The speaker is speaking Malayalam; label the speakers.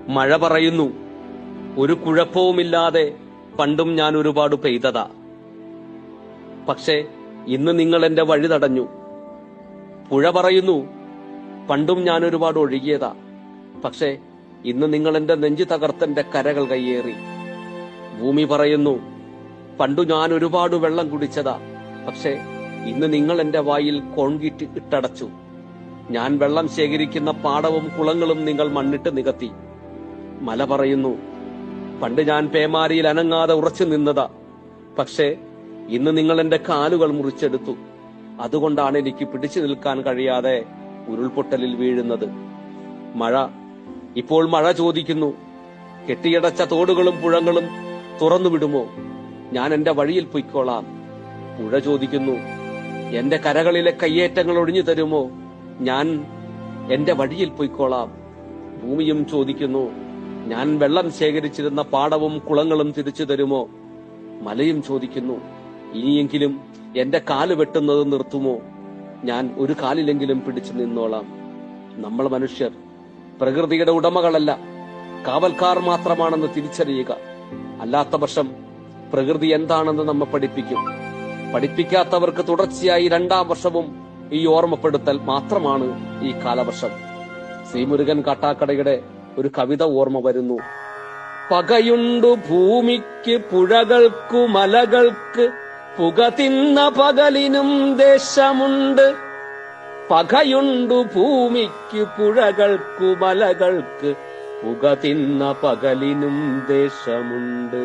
Speaker 1: മഴ പറയുന്നു, ഒരു കുഴപ്പവുമില്ലാതെ പണ്ടും ഞാൻ ഒരുപാട് പെയ്തതാ. പക്ഷേ ഇന്ന് നിങ്ങൾ എന്റെ വഴി തടഞ്ഞു. പുഴ പറയുന്നു, പണ്ടും ഞാൻ ഒരുപാട് ഒഴുകിയതാ. പക്ഷേ ഇന്ന് നിങ്ങൾ എന്റെ നെഞ്ചു തകർത്തെന്റെ കരകൾ കയ്യേറി. ഭൂമി പറയുന്നു, പണ്ടു ഞാൻ ഒരുപാട് വെള്ളം കുടിച്ചതാ. പക്ഷേ ഇന്ന് നിങ്ങൾ എന്റെ വായിൽ കോൺക്രീറ്റ് ഇട്ടടച്ചു. ഞാൻ വെള്ളം ശേഖരിക്കുന്ന പാടവും കുളങ്ങളും നിങ്ങൾ മണ്ണിട്ട് നികത്തി. മല പറയുന്നു, പണ്ട് ഞാൻ പേമാരിയിൽ അനങ്ങാതെ ഉറച്ചു നിന്നതാ. പക്ഷേ ഇന്ന് നിങ്ങൾ എന്റെ കാലുകൾ മുറിച്ചെടുത്തു. അതുകൊണ്ടാണ് എനിക്ക് പിടിച്ചു നിൽക്കാൻ കഴിയാതെ ഉരുൾപൊട്ടലിൽ വീഴുന്നത്. ഇപ്പോൾ മഴ ചോദിക്കുന്നു, കെട്ടിയടച്ച തോടുകളും പുഴകളും തുറന്നു വിടുമോ? ഞാൻ എന്റെ വഴിയിൽ പൊയ്ക്കോളാം. പുഴ ചോദിക്കുന്നു, എന്റെ കരകളിലെ കയ്യേറ്റങ്ങൾ ഒഴിഞ്ഞു തരുമോ? ഞാൻ എന്റെ വഴിയിൽ പൊയ്ക്കോളാം. ഭൂമിയും ചോദിക്കുന്നു, ഞാൻ വെള്ളം ശേഖരിച്ചിരുന്ന പാടവും കുളങ്ങളും തിരിച്ചു തരുമോ? മലയും ചോദിക്കുന്നു, ഇനിയെങ്കിലും എന്റെ കാല് വെട്ടുന്നത് നിർത്തുമോ? ഞാൻ ഒരു കാലിലെങ്കിലും പിടിച്ചു നിന്നോളാം. നമ്മൾ മനുഷ്യർ പ്രകൃതിയുടെ ഉടമകളല്ല, കാവൽക്കാർ മാത്രമാണെന്ന് തിരിച്ചറിയുക. അല്ലാത്ത പക്ഷം പ്രകൃതി എന്താണെന്ന് നമ്മെ പഠിപ്പിക്കും. പഠിപ്പിക്കാത്തവർക്ക് തുടർച്ചയായി 2ാം വർഷവും ഈ ഓർമ്മപ്പെടുത്തൽ മാത്രമാണ് ഈ കാലവർഷം. സി മുരുകൻ കാട്ടാക്കടയുടെ ഒരു കവിത ഓർമ്മ വരുന്നു. പകയുണ്ടു ഭൂമിക്ക് പുഴകൾക്കു മലകൾക്ക്, പുക തിന്ന പകലിനും ദേശമുണ്ട്. പകയുണ്ടു ഭൂമിക്ക് പുഴകൾക്കു മലകൾക്ക്, പുക തിന്ന പകലിനും ദേശമുണ്ട്.